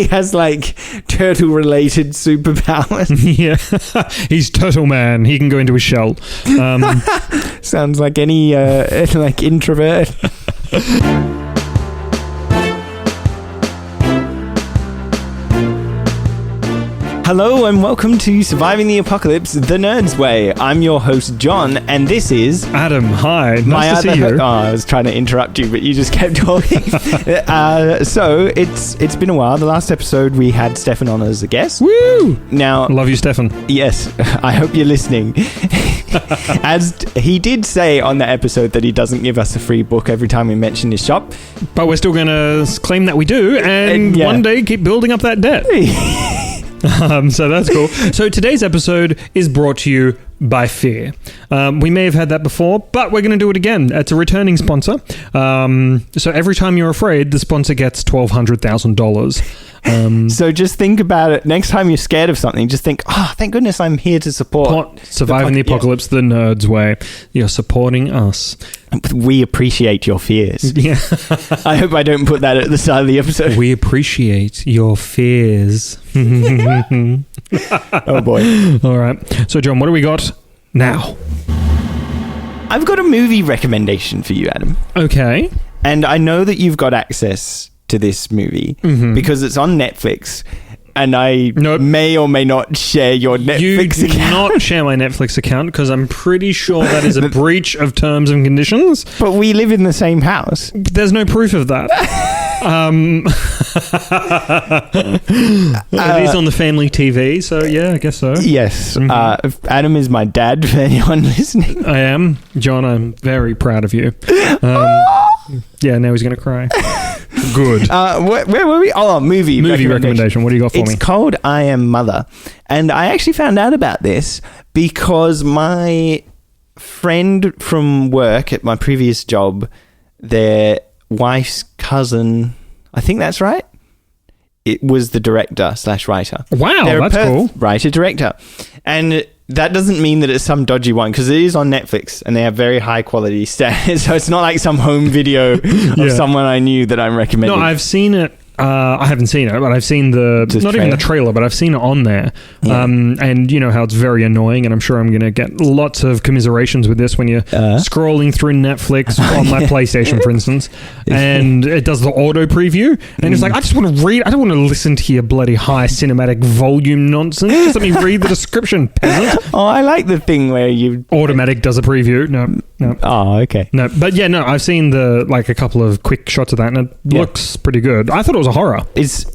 He has like turtle-related superpowers. Yeah, he's Turtle Man. He can go into a shell. Sounds like any like introvert. Hello and welcome to Surviving the Apocalypse, the Nerd's Way. I'm your host, John, and this is... Adam, hi. Nice to see you. I was trying to interrupt you, but you just kept talking. So, it's been a while. The last episode, we had Stefan on as a guest. Woo! Now... Love you, Stefan. Yes, I hope you're listening. As he did say on that episode that he doesn't give us a free book every time we mention his shop. But we're still going to claim that we do, and one day keep building up that debt. So that's cool. So today's episode is brought to you by Fear. We may have had that before, but we're going to do it again. It's a returning sponsor. So every time you're afraid, the sponsor gets $1,200. So just think about it. Next time you're scared of something, just think, thank goodness I'm here to support Surviving the Apocalypse the Nerd's Way. You're supporting us. We appreciate your fears. Yeah. I hope I don't put that at the start of the episode. We appreciate your fears. Oh boy. All right. So John, what do we got now? I've got a movie recommendation for you, Adam. Okay. And I know that you've got access to this movie because it's on Netflix. And I may or may not share your Netflix account. You do not share my Netflix account because I'm pretty sure that is a breach of terms and conditions. But we live in the same house. There's no proof of that. It is on the family TV, so yeah, I guess so. Yes. Adam is my dad, for anyone listening. I am. John, I'm very proud of you. Yeah, now he's going to cry. Good. Where were we? Oh, movie recommendation. What do you got for me? It's called I Am Mother. And I actually found out about this because my friend from work at my previous job, their wife's cousin, I think that's right, it was the director/writer. Wow, that's cool. Writer-director. And that doesn't mean that it's some dodgy one because it is on Netflix and they have very high quality stats. So it's not like some home video of someone I knew that I'm recommending. No, I've seen it. I haven't seen it, but I've seen even the trailer, but I've seen it on there. Yeah. And you know how it's very annoying, and I'm sure I'm going to get lots of commiserations with this when you're scrolling through Netflix on my PlayStation, for instance, and it does the auto preview, and it's like, I just want to read, I don't want to listen to your bloody high cinematic volume nonsense. Just let me read the description, peasant. Oh, I like the thing where you... Automatic does a preview. No. Oh, okay. No, but yeah, no, I've seen a couple of quick shots of that, and it looks pretty good. I thought it was a horror. It's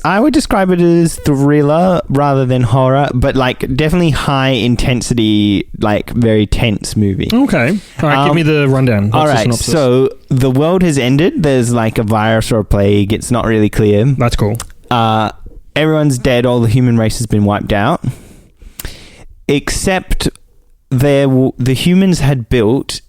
I would describe it as thriller rather than horror, but like definitely high intensity, like very tense movie. Okay. All right, give me the rundown. All right, so the world has ended. There's like a virus or a plague. It's not really clear. That's cool. Everyone's dead. All the human race has been wiped out. Except the humans had built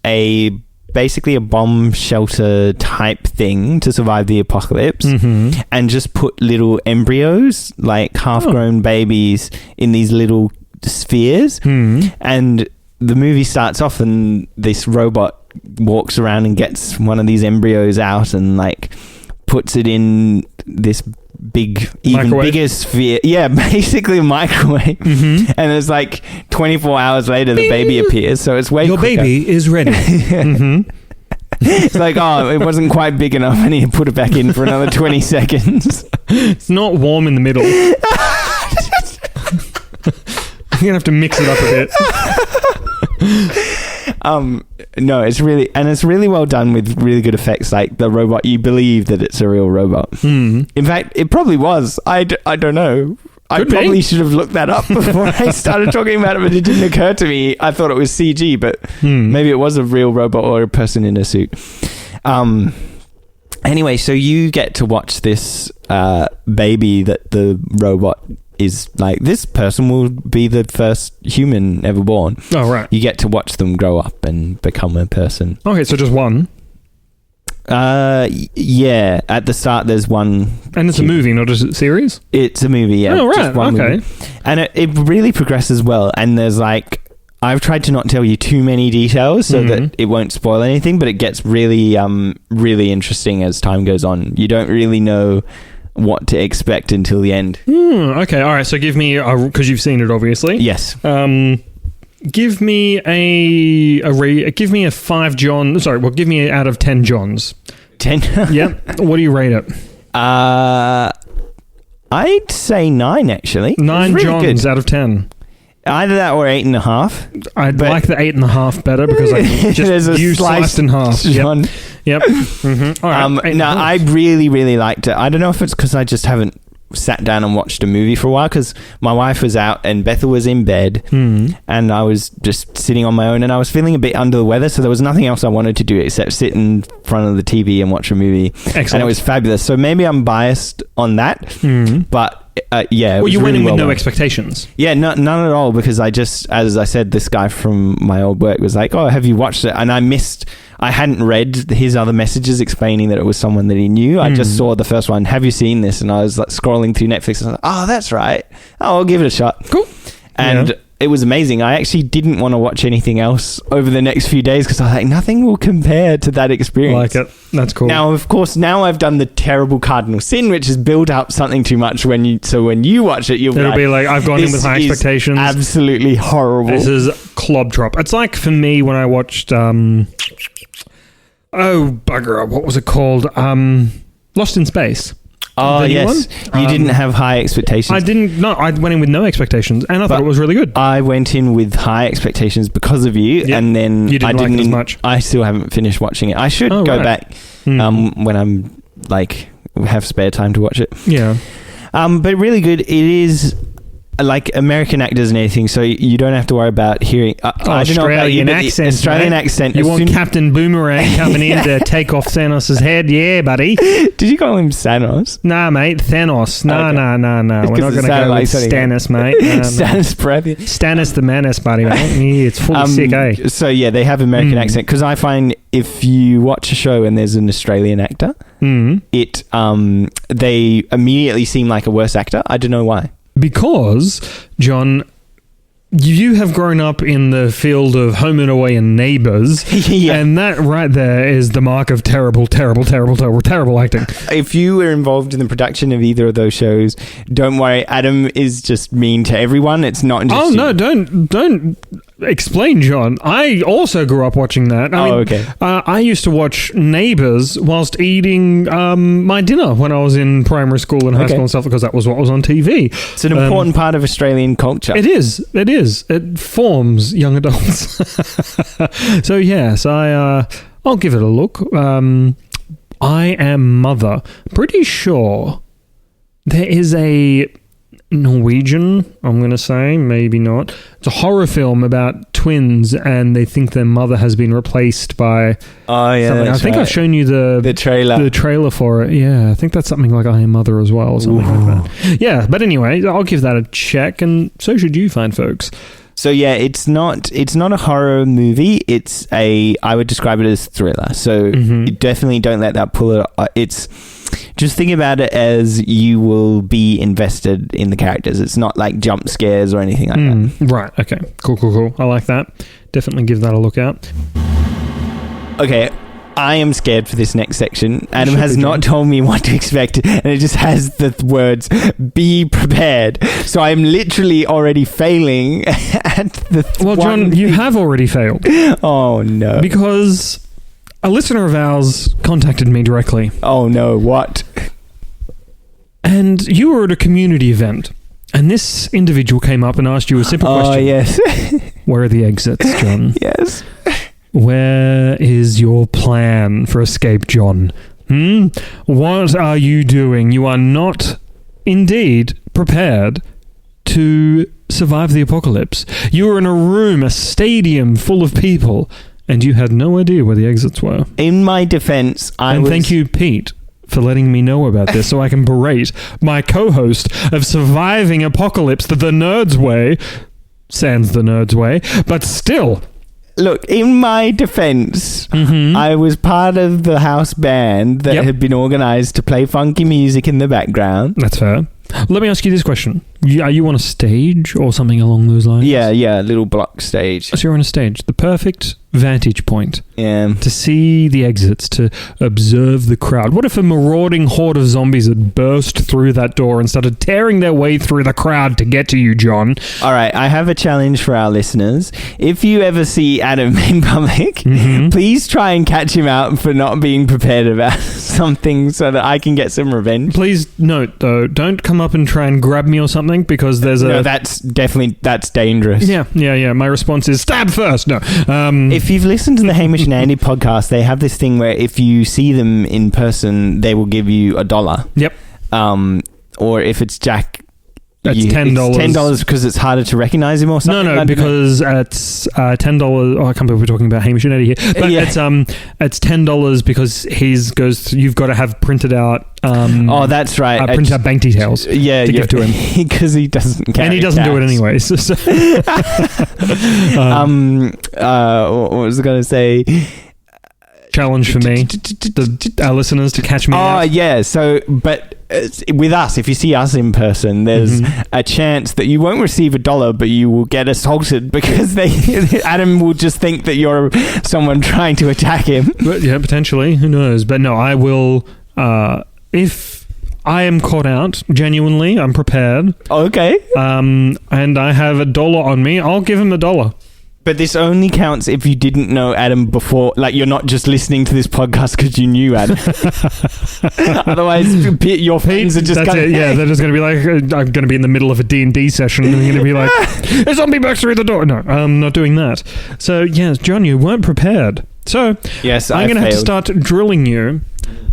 basically a bomb shelter type thing to survive the apocalypse and just put little embryos, like half-grown babies, in these little spheres. And the movie starts off and this robot walks around and gets one of these embryos out and like puts it in this bigger sphere. Yeah, basically a microwave. And it's like 24 hours later the baby appears, so it's way quicker. Your baby is ready. It's like, it wasn't quite big enough. I need to put it back in for another 20 seconds. It's not warm in the middle. You're gonna have to mix it up a bit. No, it's really well done with really good effects. Like the robot, you believe that it's a real robot. In fact, it probably was. I don't know. I probably should have looked that up before I started talking about it, but it didn't occur to me. I thought it was CG, but maybe it was a real robot or a person in a suit. Anyway, so you get to watch this baby that the robot is like, this person will be the first human ever born. Oh, right. You get to watch them grow up and become a person. Okay, so just one. Yeah. At the start, there's one. And it's a movie, not a series? It's a movie, yeah. Oh, right. Okay. Movie. And it really progresses well. And there's like, I've tried to not tell you too many details so that it won't spoil anything, but it gets really, really interesting as time goes on. You don't really know what to expect until the end. Okay, all right. So give me, because you've seen it, obviously. Yes. Give me give me a 5 John. Sorry, well, give me out of 10 Johns. 10? Yep. What do you rate it? I'd say 9, actually. 9 really Johns good. Out of 10. Either that or 8.5. I'd like the 8.5 better because I just you sliced in half. John. Yep. Mm-hmm. All right. No, I really, really liked it. I don't know if it's because I just haven't sat down and watched a movie for a while, because my wife was out and Bethel was in bed and I was just sitting on my own, and I was feeling a bit under the weather, so there was nothing else I wanted to do except sit in front of the TV and watch a movie. Excellent. And it was fabulous. So maybe I'm biased on that, but yeah. Well, you went in with no expectations. Yeah, none at all, because I just, as I said, this guy from my old work was like, "Oh, have you watched it?" And I hadn't read his other messages explaining that it was someone that he knew. I just saw the first one. Have you seen this? And I was like scrolling through Netflix and I was like, oh, that's right. Oh, I'll give it a shot. Cool. And it was amazing. I actually didn't want to watch anything else over the next few days because I was like, nothing will compare to that experience. I like it. That's cool. Now, of course, I've done the terrible cardinal sin, which has built up something too much when you watch it, it'll be like, I've gone in with high expectations. Absolutely horrible. This is clob drop. It's like for me when I watched oh, bugger. What was it called? Lost in Space. Oh, yes. You didn't have high expectations. I didn't. No, I went in with no expectations, and I thought it was really good. I went in with high expectations because of you, and then you didn't like it as much. I still haven't finished watching it. I should go back when I'm like have spare time to watch it. Yeah. But really good. It is like American actors and everything, so you don't have to worry about hearing Australian accent. Australian accent. You want Captain Boomerang coming in to take off Thanos' head? Yeah, buddy. Did you call him Thanos? Nah, mate, Thanos. Nah. We're not going to go like Stannis, mate. Stannis, brother. Stannis the Menace, buddy, mate. Yeah, it's fully sick, eh? So yeah, they have American accent, because I find if you watch a show and there's an Australian actor, they immediately seem like a worse actor. I don't know why. Because, John, you have grown up in the field of Home and Away and Neighbours, and that right there is the mark of terrible acting. If you were involved in the production of either of those shows, don't worry, Adam is just mean to everyone. It's not just no, don't explain, John. I also grew up watching that. I mean, okay. I used to watch Neighbours whilst eating my dinner when I was in primary school and high school and stuff, because that was what was on TV. It's an important part of Australian culture. It is. It forms young adults. So yes, I'll give it a look. I Am Mother. Pretty sure there is a Norwegian, I'm going to say, maybe not. It's a horror film about twins, and they think their mother has been replaced by something. I think I've shown you the trailer for it. Yeah, I think that's something like I Am Mother as well, or something like that. Yeah, but anyway, I'll give that a check, and so should you, fine folks. So yeah, it's not a horror movie. I would describe it as thriller. So you definitely don't let that pull it. It's just think about it as you will be invested in the characters. It's not like jump scares or anything like that. Right. Okay. Cool. I like that. Definitely give that a look out. Okay. I am scared for this next section. Adam has not told me what to expect, and it just has the words, be prepared. So I'm literally already failing at the... Well, John, you have already failed. Oh, no. Because a listener of ours contacted me directly. Oh, no. What? And you were at a community event, and this individual came up and asked you a simple question. Oh, yes. Where are the exits, John? Yes. Where is your plan for escape, John? What are you doing? You are not indeed prepared to survive the apocalypse. You were in a room, a stadium full of people, and you had no idea where the exits were. In my defense, thank you, Pete, for letting me know about this so I can berate my co-host of Surviving Apocalypse, the Nerds Way, sans the Nerds Way, but still... Look, in my defense, I was part of the house band that had been organised to play funky music in the background. That's fair. Let me ask you this question. Are you on a stage or something along those lines? Yeah, a little block stage. So you're on a stage. The perfect vantage point. Yeah. To see the exits, to observe the crowd. What if a marauding horde of zombies had burst through that door and started tearing their way through the crowd to get to you, John? All right, I have a challenge for our listeners. If you ever see Adam in public, please try and catch him out for not being prepared about something so that I can get some revenge. Please note, though, don't come up and try and grab me or something, because there's a... No, that's dangerous. Yeah. My response is stab first. No. If you've listened to the Hamish and Andy podcast, they have this thing where if you see them in person, they will give you $1. Yep. Or if it's Jack... That's $10. It's $10 because it's harder to recognize him or something? No, because it's $10. Oh, I can't believe we're talking about Hamish and Eddie here. But it's $10 because you've got to have printed out... oh, that's right. Printed out bank details to give to him. Because he doesn't carry and he doesn't do it anyway. So. What was I going to say? Challenge for me, our listeners, to catch me out. Yeah. So, but with us, if you see us in person, there's a chance that you won't receive $1, but you will get assaulted because Adam will just think that you're someone trying to attack him. But yeah, potentially. Who knows? But no, I will. If I am caught out, genuinely, I'm prepared. Okay. And I have $1 on me, I'll give him $1. But this only counts if you didn't know Adam before. Like, you're not just listening to this podcast because you knew Adam. Otherwise, your friends are just going to... Yeah, they're just going to be like, I'm going to be in the middle of a D&D session and they're going to be like, a zombie burst through the door. No, I'm not doing that. So, yes, John, you weren't prepared. So, yes, I'm going to have to start drilling you.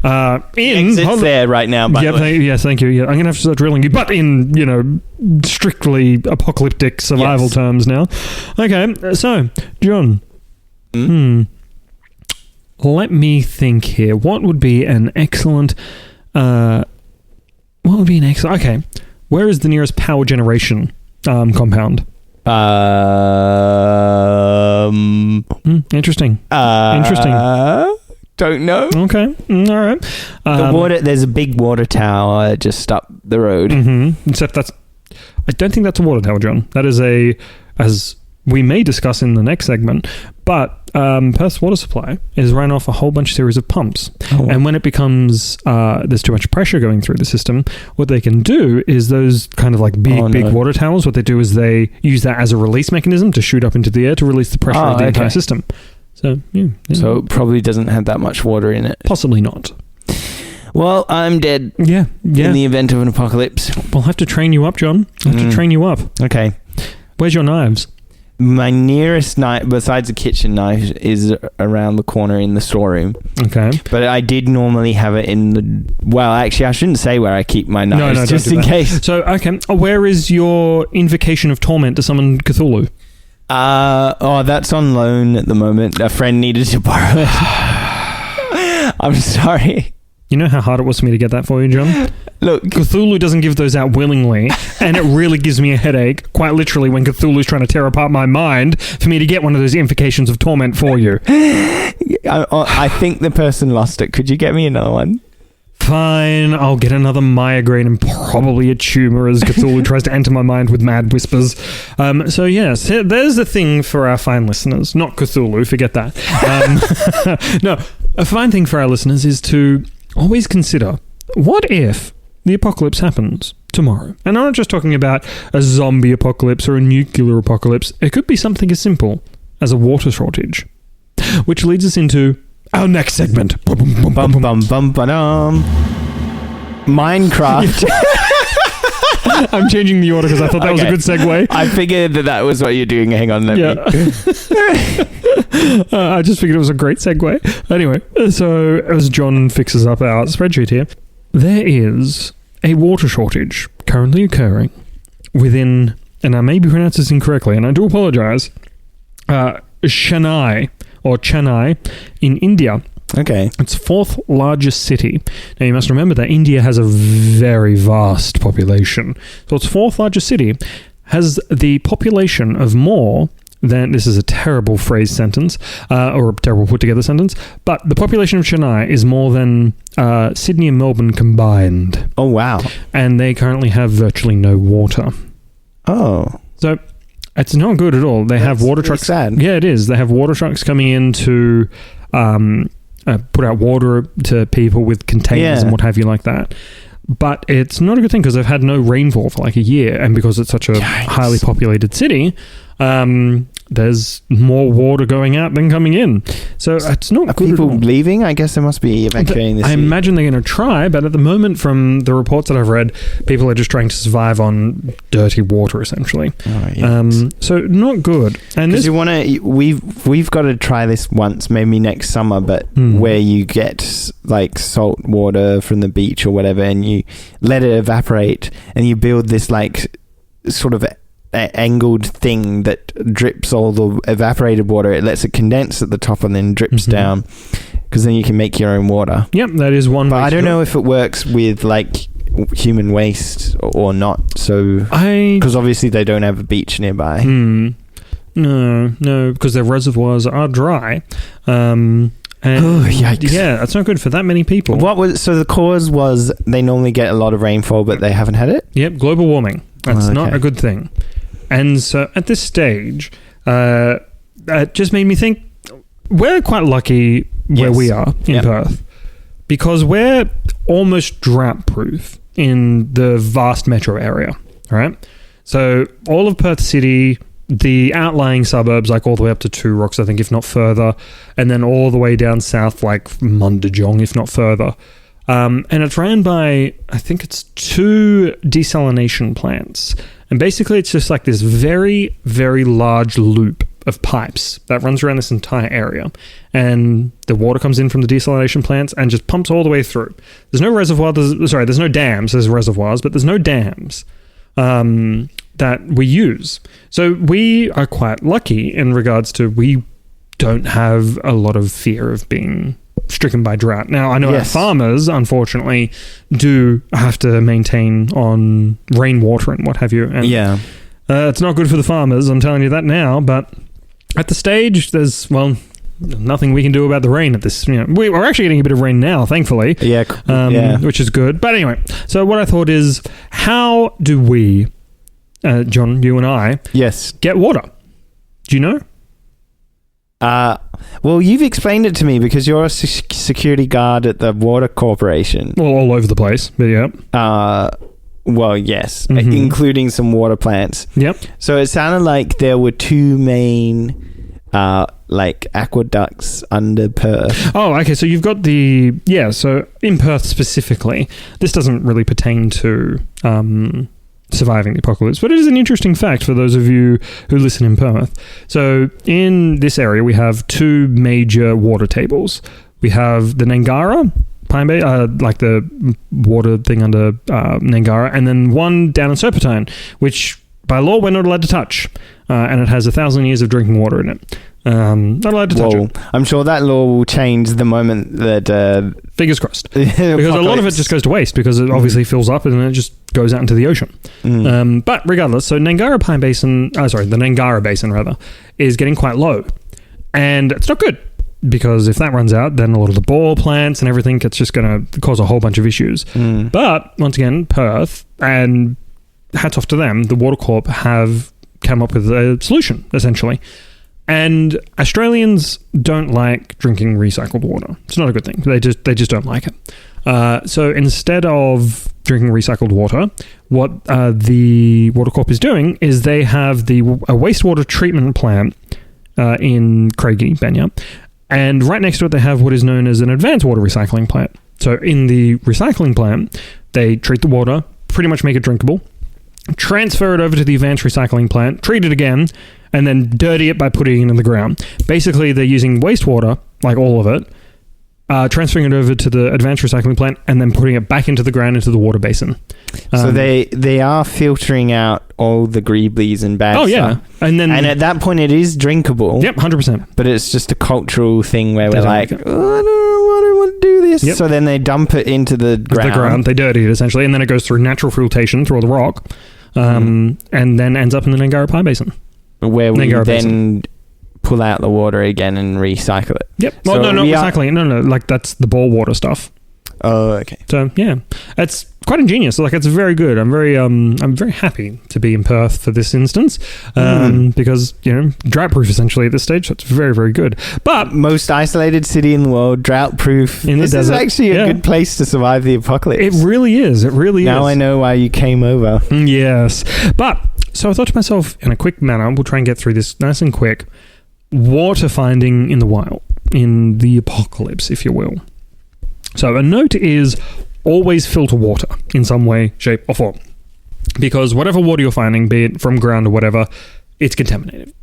Exit's there right now, by the way. Yes, thank you. Yeah, I'm going to have to start drilling you, but in, strictly apocalyptic survival terms now. Okay, so, John. Let me think here. What would be an excellent... Okay, where is the nearest power generation compound? Interesting. Don't know. Okay. All right. There's a big water tower just up the road. Except I don't think that's a water tower, John. That is as we may discuss in the next segment, but Perth's water supply is run off a whole series of pumps. And when it becomes there's too much pressure going through the system, what they can do is those kind of like big water towers, what they do is they use that as a release mechanism to shoot up into the air to release the pressure of the entire system. So, So it probably doesn't have that much water in it. Possibly not. Well, I'm dead. Yeah. In the event of an apocalypse. We'll have to train you up, John. I'll have to train you up. Okay. Where's your knives? My nearest knife, besides a kitchen knife, is around the corner in the storeroom. Okay. But I did normally have it in the... Well, actually, I shouldn't say where I keep my knives, just in case. So, okay. Where is your Invocation of Torment to summon Cthulhu? That's on loan at the moment. A friend needed to borrow it. I'm sorry. You know how hard it was for me to get that for you, John? Look, Cthulhu doesn't give those out willingly, and it really gives me a headache, quite literally, when Cthulhu's trying to tear apart my mind for me to get one of those Invocations of Torment for you. I think the person lost it. Could you get me another one? Fine, I'll get another migraine and probably a tumour as Cthulhu tries to enter my mind with mad whispers. So yes, there's the thing for our fine listeners. Not Cthulhu, forget that. No, a fine thing for our listeners is to always consider, what if the apocalypse happens tomorrow? And I'm not just talking about a zombie apocalypse or a nuclear apocalypse. It could be something as simple as a water shortage. Which leads us into our next segment. Minecraft. I'm changing the order because I thought that was a good segue. I figured that was what you're doing. Hang on, let me. I just figured it was a great segue. Anyway, so as John fixes up our spreadsheet here, there is a water shortage currently occurring within, and I may be pronouncing this incorrectly, and I do apologize, Chennai in India. Okay. It's fourth largest city. Now you must remember that India has a very vast population. So its fourth largest city has the population of more than, this is a terrible phrase sentence, or a terrible put together sentence, but the population of Chennai is more than Sydney and Melbourne combined. Oh, wow. And they currently have virtually no water. Oh. So It's not good at all. They have water trucks. Sad. Yeah, it is. They have water trucks coming in to put out water to people with containers and what have you like that. But it's not a good thing because they've had no rainfall for like a year, and because it's such a highly populated city, there's more water going out than coming in. So it's not Are good people at all. leaving? I guess they must be evacuating the I city. imagine they're going to try, but at the moment, from the reports that I've read, people are just trying to survive on dirty water, essentially. So not good. And because you want to, we've got to try this once, maybe next summer, but where you get like salt water from the beach or whatever, and you let it evaporate, and you build this like sort of angled thing that drips all the evaporated water. It lets it condense at the top and then drips down, because then you can make your own water. Yep, that is one way. But I don't know if it works with like human waste or not. So because obviously they don't have a beach nearby. No, because their reservoirs are dry. And yikes. Yeah, that's not good for that many people. So the cause was they normally get a lot of rainfall, but they haven't had it? Yep, global warming. That's not a good thing. And so at this stage, it just made me think we're quite lucky where we are in Perth, because we're almost drought-proof in the vast metro area, right? So all of Perth City, the outlying suburbs, like all the way up to Two Rocks, I think, if not further, and then all the way down south, like Mundajong, if not further. And it's ran by, I think it's 2 desalination plants. And basically it's just like this very, very large loop of pipes that runs around this entire area. And the water comes in from the desalination plants and just pumps all the way through. There's no reservoir, there's no dams, there's reservoirs, but there's no dams that we use. So we are quite lucky in regards to we don't have a lot of fear of being stricken by drought. Now, I know our farmers, unfortunately, do have to maintain on rainwater and what have you. And it's not good for the farmers, I'm telling you that now. But at the stage, there's, nothing we can do about the rain at this. We're actually getting a bit of rain now, thankfully. Which is good. But anyway, so what I thought is, how do we, John, you and I, get water? Do you know? Well, you've explained it to me because you're a security guard at the Water Corporation. Well, all over the place, but yeah. Well, yes, including some water plants. Yep. So it sounded like there were 2 main, like aqueducts under Perth. Oh, okay. So you've got so in Perth specifically, this doesn't really pertain to surviving the apocalypse, but it is an interesting fact for those of you who listen in Perth. So in this area, we have 2 major water tables. We have the Nangara Pine Bay, like the water thing under Nangara, and then one down in Serpentine, which by law we're not allowed to touch, and it has 1,000 years of drinking water in it. Not allowed to touch it. I'm sure that law will change the moment that... Fingers crossed. Because a lot of it just goes to waste because it obviously fills up and then it just goes out into the ocean. But regardless, so the Nangara Basin, rather, is getting quite low. And it's not good because if that runs out, then a lot of the bore plants and everything, it's just going to cause a whole bunch of issues. But once again, Perth, and hats off to them, the Water Corp have come up with a solution, essentially. And Australians don't like drinking recycled water. It's not a good thing. They just don't like it. So instead of drinking recycled water, what the Water Corp is doing is they have a wastewater treatment plant in Craigie, Banya, and right next to it they have what is known as an advanced water recycling plant. So in the recycling plant, they treat the water, pretty much make it drinkable, transfer it over to the advanced recycling plant, treat it again, and then dirty it by putting it in the ground. Basically, they're using wastewater, like all of it, transferring it over to the advanced recycling plant, and then putting it back into the ground, into the water basin. So they are filtering out all the greeblies and bad stuff. And at that point, it is drinkable. Yep, 100%. But it's just a cultural thing where we're like, I don't want to do this. Yep. So then they dump it into the ground. They dirty it, essentially, and then it goes through natural filtration through all the rock, and then ends up in the Nangara Pine Basin. Where we then pull out the water again and recycle it. Yep. Well, so not recycling it. No, like that's the bore water stuff. Oh, okay. So yeah, it's quite ingenious. Like, it's very good. I'm very happy to be in Perth for this instance, because drought proof essentially at this stage. So it's very, very good. But most isolated city in the world, drought proof. In the desert. This is actually a good place to survive the apocalypse. It really is. It really is. Now I know why you came over. Yes, but so I thought to myself, in a quick manner, we'll try and get through this nice and quick. Water finding in the wild, in the apocalypse, if you will. So a note is always filter water in some way, shape, or form. Because whatever water you're finding, be it from ground or whatever, it's contaminated.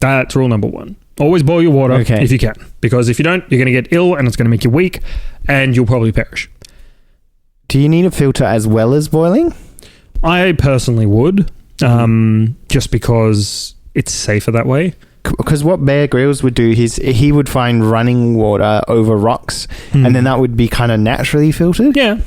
That's rule number one. Always boil your water if you can. Because if you don't, you're going to get ill and it's going to make you weak and you'll probably perish. Do you need a filter as well as boiling? I personally would, just because it's safer that way. Because what Bear Grylls would do is he would find running water over rocks, and then that would be kind of naturally filtered. Yeah,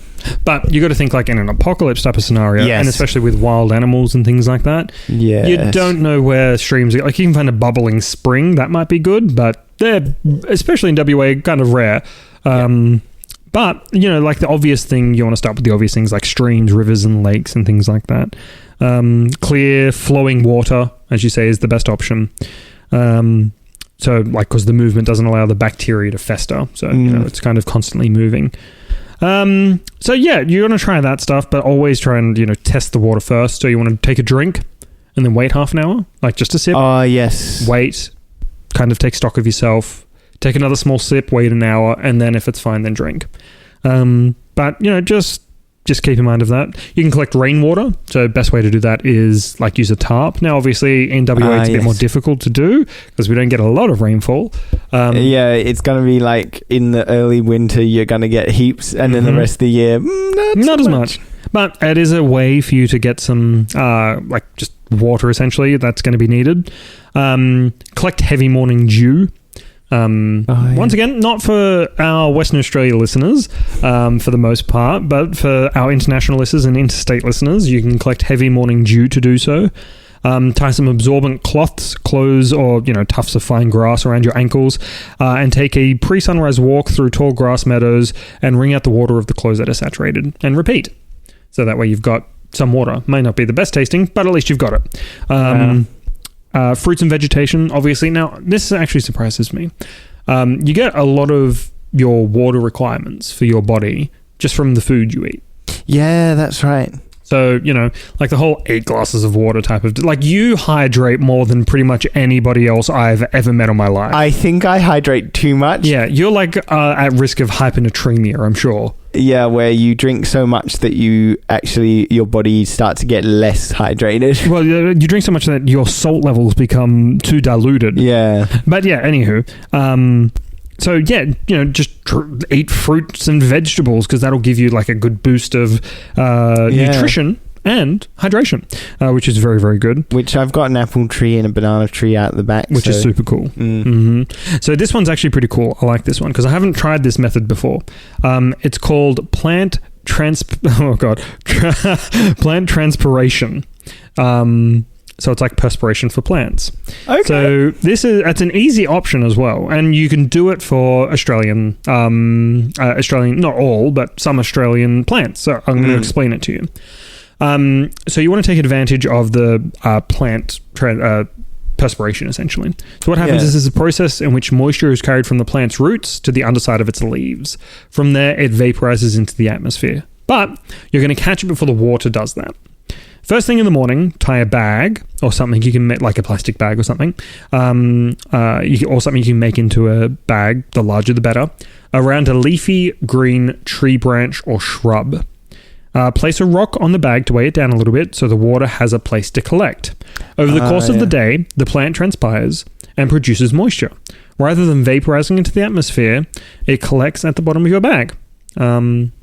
but you got to think like in an apocalypse type of scenario, and especially with wild animals and things like that. Yeah, you don't know where streams are. Like, you can find a bubbling spring, that might be good, but they're, especially in WA, kind of rare. But like the obvious thing, you want to start with the obvious things like streams, rivers, and lakes and things like that. Clear flowing water, as you say, is the best option. So like, because the movement doesn't allow the bacteria to fester, so it's kind of constantly moving. So yeah, you're going to try that stuff, but always try and test the water first. So you want to take a drink and then wait half an hour, like just a sip. Oh yes. Wait, kind of take stock of yourself, take another small sip, wait an hour, and then if it's fine, then drink. But just keep in mind of that. You can collect rainwater. So best way to do that is like use a tarp. Now, obviously in WA it's a bit more difficult to do because we don't get a lot of rainfall. It's going to be like in the early winter you're going to get heaps, and then the rest of the year not as much. But it is a way for you to get some like just water essentially that's going to be needed. Collect heavy morning dew. Once again, not for our Western Australia listeners, for the most part, but for our international listeners and interstate listeners, you can collect heavy morning dew to do so. Tie some absorbent cloths, clothes, or tufts of fine grass around your ankles, and take a pre-sunrise walk through tall grass meadows and wring out the water of the clothes that are saturated, and repeat. So that way you've got some water. May not be the best tasting, but at least you've got it. Fruits and vegetation, obviously. Now, this actually surprises me. You get a lot of your water requirements for your body just from the food you eat. Yeah, that's right. So, like the whole 8 glasses of water type of... Like, you hydrate more than pretty much anybody else I've ever met in my life. I think I hydrate too much. Yeah, you're like at risk of hyponatremia, I'm sure. Yeah, where you drink so much that your body starts to get less hydrated. Well, you drink so much that your salt levels become too diluted. Yeah. But yeah, anywho... So yeah, just eat fruits and vegetables because that'll give you like a good boost of nutrition and hydration, which is very, very good. Which I've got an apple tree and a banana tree out the back. Which is super cool. So this one's actually pretty cool. I like this one because I haven't tried this method before. It's called plant transpiration. So it's like perspiration for plants. Okay. So it's an easy option as well, and you can do it for Australian, not all, but some Australian plants. So I'm going to explain it to you. So you want to take advantage of the plant perspiration, essentially. So what happens is there's a process in which moisture is carried from the plant's roots to the underside of its leaves. From there, it vaporizes into the atmosphere. But you're going to catch it before the water does that. First thing in the morning, tie a bag or something you can make, like a plastic bag or something, or something you can make into a bag, the larger the better, around a leafy green tree branch or shrub. Place a rock on the bag to weigh it down a little bit so the water has a place to collect. Over the course of the day, the plant transpires and produces moisture. Rather than vaporizing into the atmosphere, it collects at the bottom of your bag.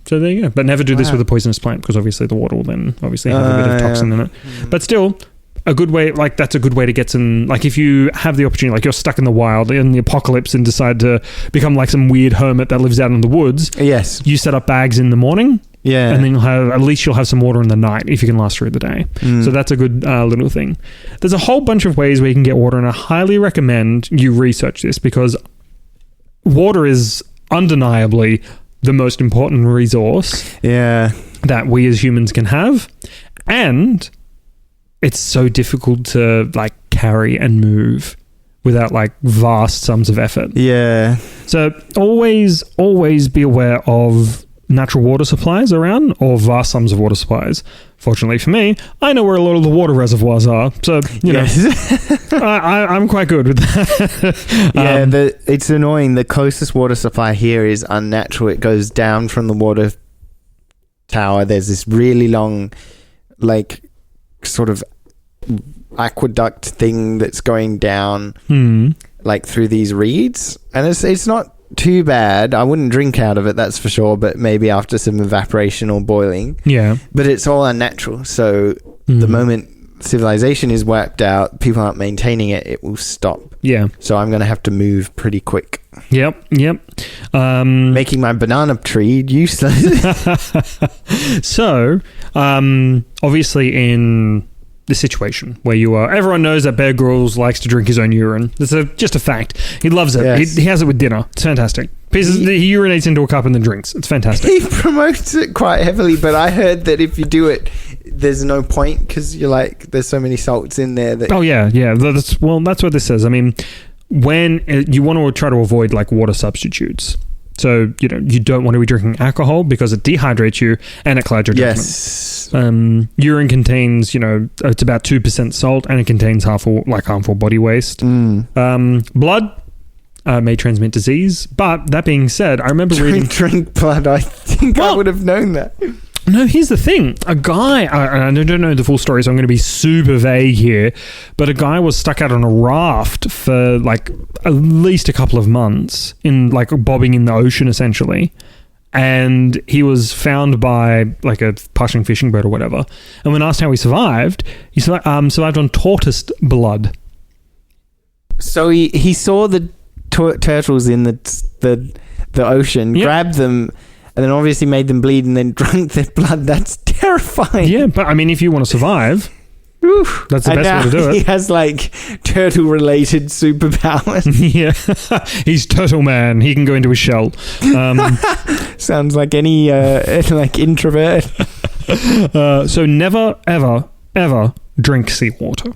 So there you go. But never do this with a poisonous plant because obviously the water will then obviously have a bit of toxin in it. But still, a good way, like that's a good way to get some, like if you have the opportunity, like you're stuck in the wild in the apocalypse and decide to become like some weird hermit that lives out in the woods. Yes. You set up bags in the morning. Yeah. And then at least you'll have some water in the night if you can last through the day. So that's a good little thing. There's a whole bunch of ways where you can get water, and I highly recommend you research this because water is undeniably the most important resource that we as humans can have. And it's so difficult to like carry and move without like vast sums of effort. Yeah. So always be aware of natural water supplies around or vast sums of water supplies. Fortunately for me, I know where a lot of the water reservoirs are. So, you know, I'm quite good with that. It's annoying. The closest water supply here is unnatural. It goes down from the water tower. There's this really long, like, sort of aqueduct thing that's going down like through these reeds, and it's not too bad. I wouldn't drink out of it, that's for sure, but maybe after some evaporation or boiling. But it's all unnatural, so the moment civilization is wiped out, people aren't maintaining it, it will stop. So I'm gonna have to move pretty quick. Making my banana tree useless. So obviously in the situation where you are, everyone knows that Bear Grylls likes to drink his own urine. It's just a fact. He loves it. Yes. He has it with dinner. It's fantastic. He urinates into a cup and then drinks. It's fantastic. He promotes it quite heavily, but I heard that if you do it, there's no point because you're like, there's so many salts in there that... Oh, yeah. That's what this says. I mean, when you want to try to avoid like water substitutes. So, you know, you don't want to be drinking alcohol because it dehydrates you and it clouds your judgment. Yes. Urine contains, you know, it's about 2% salt and it contains harmful body waste. Blood may transmit disease. But that being said, I remember reading... Drink blood. I think I would have known that. No, here's the thing. A guy, I don't know the full story, so I'm going to be super vague here, but a guy was stuck out on a raft for like at least a couple of months in like bobbing in the ocean essentially. And he was found by like a passing fishing boat or whatever. And when asked how he survived survived on tortoise blood. So he saw the turtles in the ocean, grabbed them, and then obviously made them bleed and then drank their blood. That's terrifying. Yeah, but I mean, if you want to survive, that's the best way to do it. He has like turtle-related superpowers. He's Turtle Man. He can go into a shell. Sounds like any like introvert. So never, ever, ever drink seawater.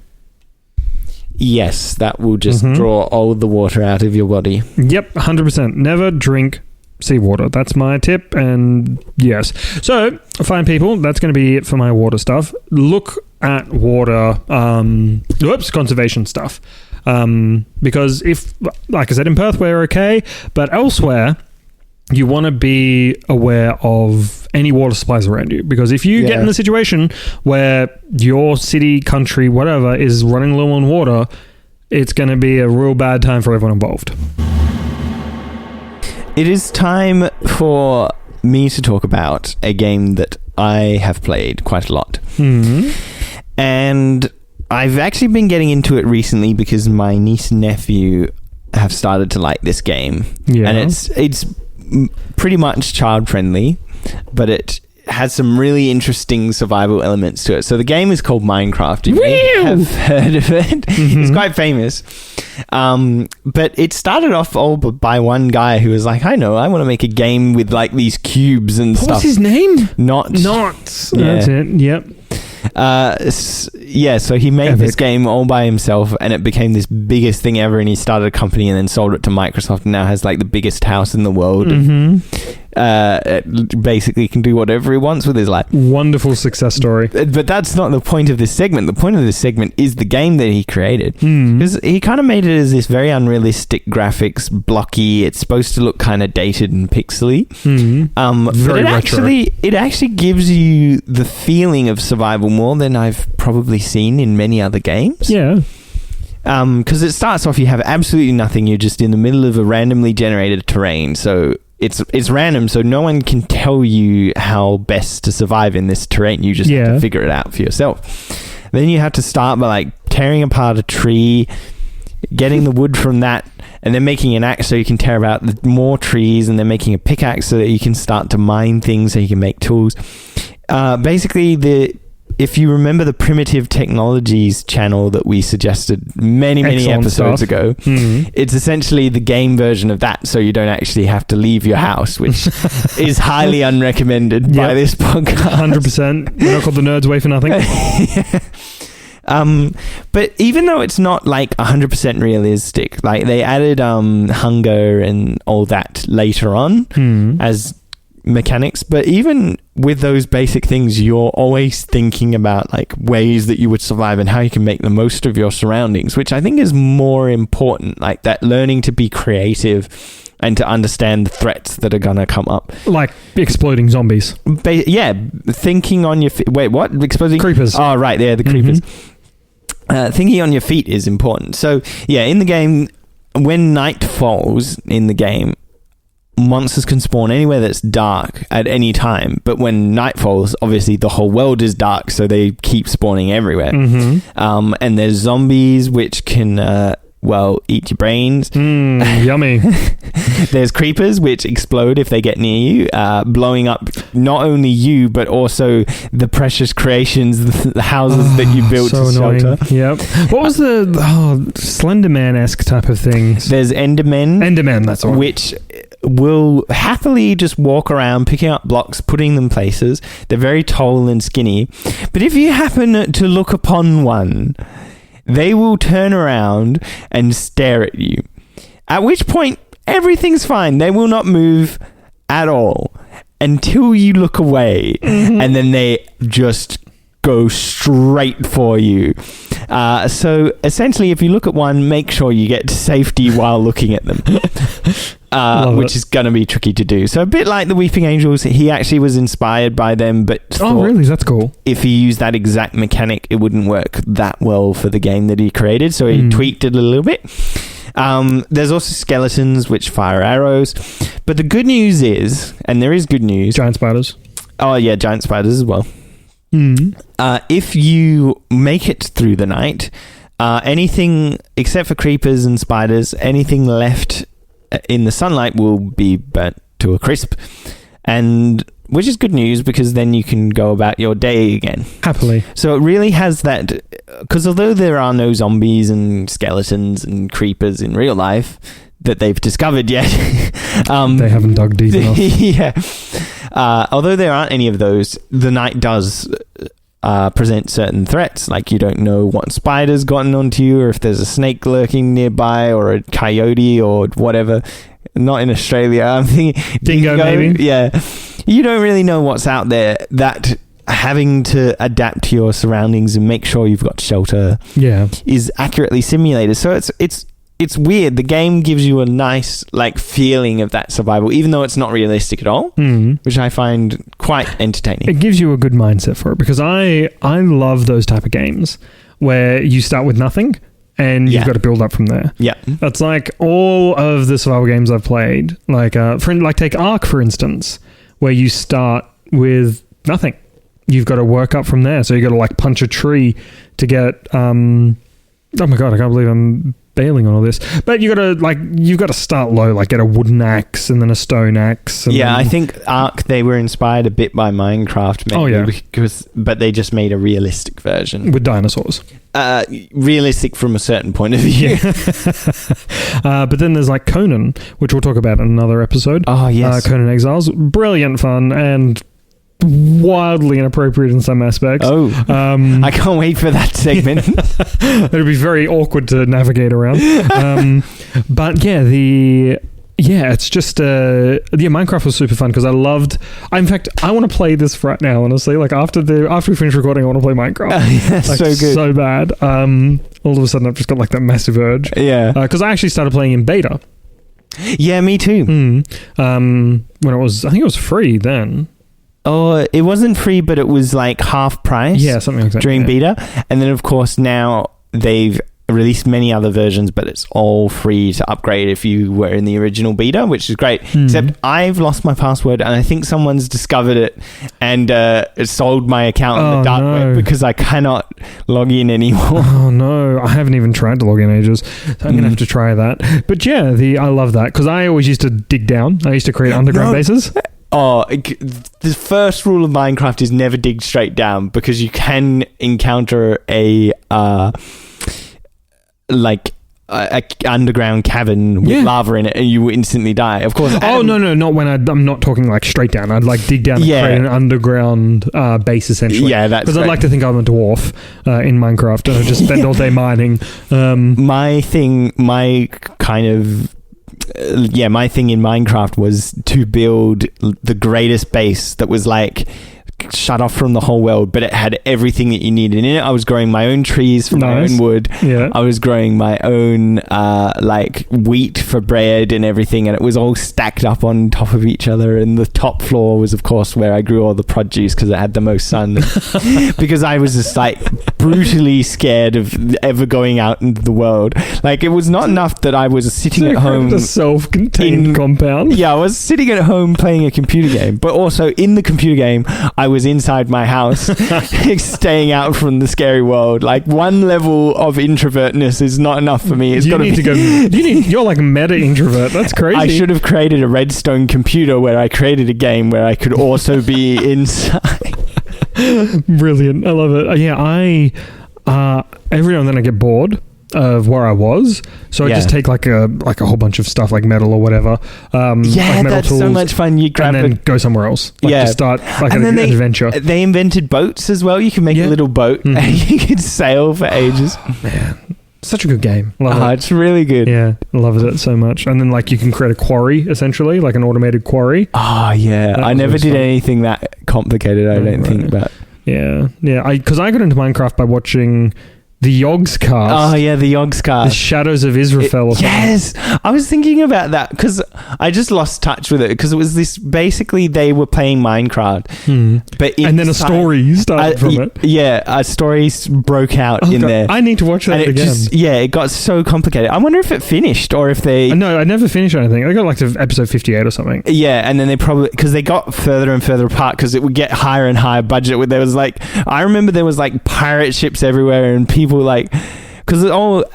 Yes, that will just draw all the water out of your body. Yep, 100%. Never drink seawater. That's my tip, and yes. So, fine people, that's going to be it for my water stuff. Look at water, conservation stuff. Because if, like I said, in Perth, we're okay, but elsewhere, you want to be aware of any water supplies around you. Because if you get in a situation where your city, country, whatever, is running low on water, it's going to be a real bad time for everyone involved. It is time for me to talk about a game that I have played quite a lot. And I've actually been getting into it recently because my niece and nephew have started to like this game. And it's pretty much child-friendly, but it has some really interesting survival elements to it. So the game is called Minecraft. You may have heard of it. It's quite famous. But it started off all by one guy who was like, I want to make a game with like these cubes and stuff. What's his name? Not. That's it. Yep. So he made this game all by himself and it became this biggest thing ever, and he started a company and then sold it to Microsoft and now has like the biggest house in the world. It basically can do whatever he wants with his life. Wonderful success story. But that's not the point of this segment. The point of this segment is the game that he created. Because he kind of made it as this very unrealistic graphics, blocky. It's supposed to look kind of dated and pixely. Very retro. It actually gives you the feeling of survival more than I've probably seen in many other games. Yeah. Because it starts off, you have absolutely nothing. You're just in the middle of a randomly generated terrain. So it's random, so no one can tell you how best to survive in this terrain. You just have to figure it out for yourself. Then you have to start by like tearing apart a tree, getting the wood from that, and then making an axe so you can tear out more trees, and then making a pickaxe so that you can start to mine things so you can make tools. Basically, if you remember the Primitive Technologies channel that we suggested many episodes ago, it's essentially the game version of that, so you don't actually have to leave your house, which is highly unrecommended by this podcast. 100%. We're not called the Nerds Way for nothing. But even though it's not like 100% realistic, like they added hunger and all that later on as mechanics, but even with those basic things, you're always thinking about like ways that you would survive and how you can make the most of your surroundings, which I think is more important, like that learning to be creative and to understand the threats that are gonna come up, like exploding zombies. Thinking on your feet. Wait, what? Exploding creepers. Oh, right, the creepers. Thinking on your feet is important. So yeah, in the game, when night falls in the game, monsters can spawn anywhere that's dark at any time, but when night falls, obviously the whole world is dark, so they keep spawning everywhere. And there's zombies which can eat your brains. Yummy. There's creepers which explode if they get near you, blowing up not only you but also the precious creations, the houses that you built to shelter. Yep. What was the Slenderman-esque type of thing? There's Endermen. That's all. Which will happily just walk around picking up blocks, putting them places. They're very tall and skinny, but if you happen to look upon one, they will turn around and stare at you, at which point everything's fine. They will not move at all until you look away, and then they just go straight for you. So essentially, if you look at one, make sure you get to safety while looking at them. Which is going to be tricky to do. So a bit like the Weeping Angels, he actually was inspired by them, but really? That's cool. If he used that exact mechanic, it wouldn't work that well for the game that he created, so he tweaked it a little bit. There's also skeletons which fire arrows, but the good news is, and there is good news... Giant spiders. Oh yeah, giant spiders as well. If you make it through the night, anything except for creepers and spiders, anything left in the sunlight will be burnt to a crisp, and which is good news because then you can go about your day again happily. So it really has that, because although there are no zombies and skeletons and creepers in real life that they've discovered yet, they haven't dug deep enough. Although there aren't any of those, the night does present certain threats, like you don't know what spider's gotten onto you, or if there's a snake lurking nearby, or a coyote, or whatever. Not in Australia, I'm thinking dingo maybe. Yeah, you don't really know what's out there. That having to adapt to your surroundings and make sure you've got shelter is accurately simulated. So it's weird. The game gives you a nice like feeling of that survival, even though it's not realistic at all, which I find quite entertaining. It gives you a good mindset for it, because I love those type of games where you start with nothing and you've got to build up from there. Yeah, that's like all of the survival games I've played. Like take Ark for instance, where you start with nothing. You've got to work up from there. So you got to like punch a tree to get. Oh my god, I can't believe I'm bailing on all this, but you've got to start low, like get a wooden axe and then a stone axe. And I think Ark, they were inspired a bit by Minecraft, maybe, but they just made a realistic version with dinosaurs. Realistic from a certain point of view. But then there's like Conan, which we'll talk about in another episode. Oh yes, Conan Exiles, brilliant fun and wildly inappropriate in some aspects. I can't wait for that segment. It'll be very awkward to navigate around. But it's just Minecraft was super fun because in fact I want to play this right now, honestly. Like after we finish recording, I want to play Minecraft. So good, so bad. All of a sudden I've just got like that massive urge. Because I actually started playing in beta. Yeah, me too. When I think it was free then. Oh, it wasn't free, but it was like half price. Yeah, something like that. During beta. And then, of course, now they've released many other versions, but it's all free to upgrade if you were in the original beta, which is great. Except I've lost my password, and I think someone's discovered it and sold my account on the dark web because I cannot log in anymore. Oh, no. I haven't even tried to log in ages. So I'm going to have to try that. But yeah, I love that because I always used to dig down. I used to create underground bases. The first rule of Minecraft is never dig straight down, because you can encounter a underground cavern with lava in it, and you will instantly die. Of course. No, not when I'm not talking like straight down. I'd like dig down and create an underground base essentially. Yeah, that's because I'd like to think I'm a dwarf in Minecraft, and I just spend all day mining. My thing in Minecraft was to build the greatest base that was like shut off from the whole world, but it had everything that you needed in it. I was growing my own trees from my own wood. Yeah. I was growing my own wheat for bread and everything, and it was all stacked up on top of each other. And the top floor was, of course, where I grew all the produce, because it had the most sun. Because I was just like brutally scared of ever going out into the world. Like, it was not enough that I was sitting at home. A self-contained compound. Yeah, I was sitting at home playing a computer game, but also in the computer game, I was inside my house, staying out from the scary world. Like, one level of introvertness is not enough for me. You're like a meta introvert. That's crazy. I should have created a redstone computer where I created a game where I could also be inside. Brilliant. I love it. I every now and then I get bored of where I was, so I just take like a whole bunch of stuff like metal or whatever. That's tools, so much fun. You grab and then go somewhere else. Just start like an adventure. They invented boats as well. You can make a little boat and you can sail for ages. Man, such a good game. Love it. It's really good. Yeah, love it so much. And then like you can create a quarry essentially, like an automated quarry. Oh yeah, I never did anything that complicated. I don't think, but yeah. Because I got into Minecraft by watching the Yogscast. Oh yeah, the Yogscast. The Shadows of Israfel. Yes, I was thinking about that because I just lost touch with it, because it was this, basically they were playing Minecraft, but and then a story started from it. Yeah, a story broke out in there. I need to watch that again. It got so complicated. I wonder if it finished or if they. No, I never finished anything. I got like to episode 58 or something. Yeah, and then they probably, because they got further and further apart, because it would get higher and higher budget. Where there was like, I remember there was like pirate ships everywhere, and people like, because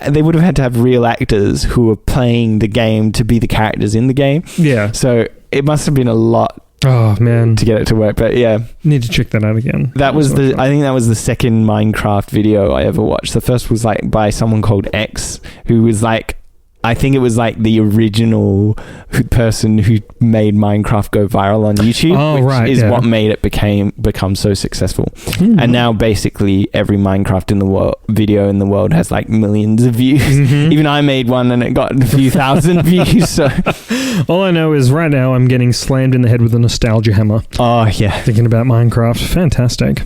they would have had to have real actors who were playing the game to be the characters in the game. Yeah. So it must have been a lot. Oh man, to get it to work. But yeah, need to check that out again. I think that was the second Minecraft video I ever watched. The first was like by someone called X, who was like, I think it was like the original person who made Minecraft go viral on YouTube, which is what made it become so successful. Mm-hmm. And now basically every Minecraft video in the world has like millions of views. Mm-hmm. Even I made one and it got a few thousand views. So all I know is right now I'm getting slammed in the head with a nostalgia hammer. Oh yeah, thinking about Minecraft. Fantastic.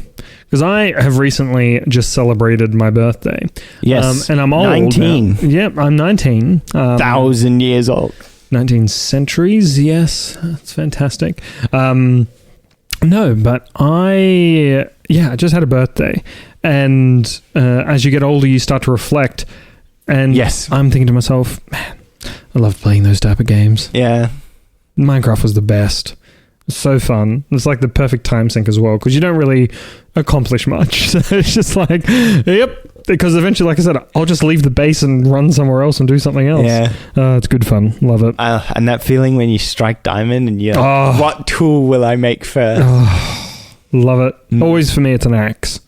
Because I have recently just celebrated my birthday. Yes. And I'm old. 19. Now. Yep, I'm 19. 1,000 years old. 19 centuries, yes. That's fantastic. No, but I just had a birthday. And as you get older, you start to reflect. And I'm thinking to myself, man, I love playing those type of games. Yeah. Minecraft was the best. So fun. It's like the perfect time sink as well, because you don't really accomplish much. So it's just like, yep. Because eventually, like I said, I'll just leave the base and run somewhere else and do something else. Yeah. It's good fun. Love it. And that feeling when you strike diamond and you're like, what tool will I make first? Love it. Always for me, it's an axe.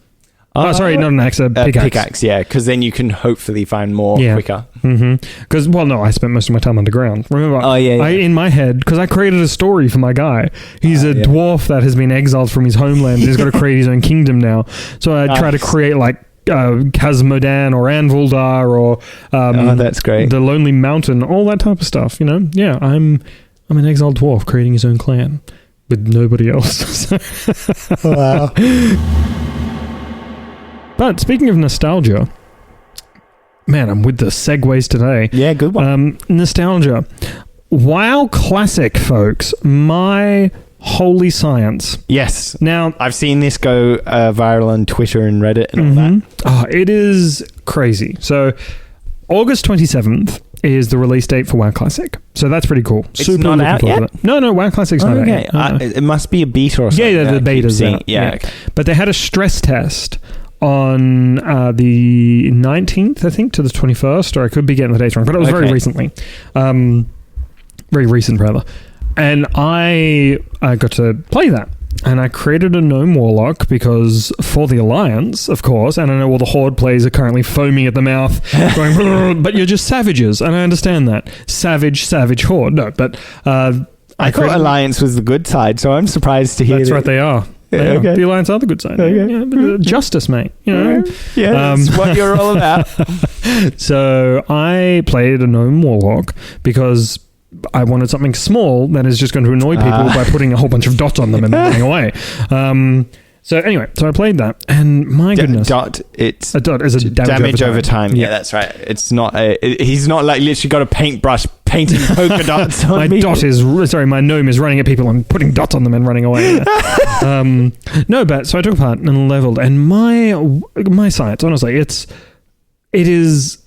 Sorry, not an axe, a pickaxe. Pickaxe, yeah, because then you can hopefully find more quicker. Because, I spent most of my time underground. Remember, in my head, because I created a story for my guy. He's a dwarf that has been exiled from his homeland. He's got to create his own kingdom now. So I try to create like Kazmodan or Anvuldar or that's great. The Lonely Mountain, all that type of stuff. You know, I'm an exiled dwarf creating his own clan with nobody else. Wow. But speaking of nostalgia, man, I'm with the segues today. Yeah, good one. Nostalgia. WoW Classic, folks. My holy science. Yes. Now, I've seen this go viral on Twitter and Reddit and all that. Oh, it is crazy. So, August 27th is the release date for WoW Classic. So that's pretty cool. It's super not out yet? No, WoW Classic's not out yet. It must be a beta or something. Yeah, the beta's out. Yeah. Okay. But they had a stress test on the 19th, I think, to the 21st, or I could be getting the dates wrong, but it was very recently. Very recent, rather. And I got to play that. And I created a gnome warlock because for the Alliance, of course, and I know all the Horde players are currently foaming at the mouth, going, but you're just savages, and I understand that. Savage Horde. No, but I thought Alliance was the good side, so I'm surprised to hear that's right, they are. Okay. The Alliance are the good side. Okay. Yeah, but, justice, mate. You know? Yeah, that's what you're all about. So I played a gnome warlock because I wanted something small that is just going to annoy people by putting a whole bunch of dots on them and running away. So anyway, I played that, and my goodness, it's a dot is a damage over time. Yeah, that's right. It's not. He's not like literally got a paintbrush painting polka dots on my gnome is running at people and putting dots on them and running away. No, but so I took part and leveled, and my science, honestly, it is.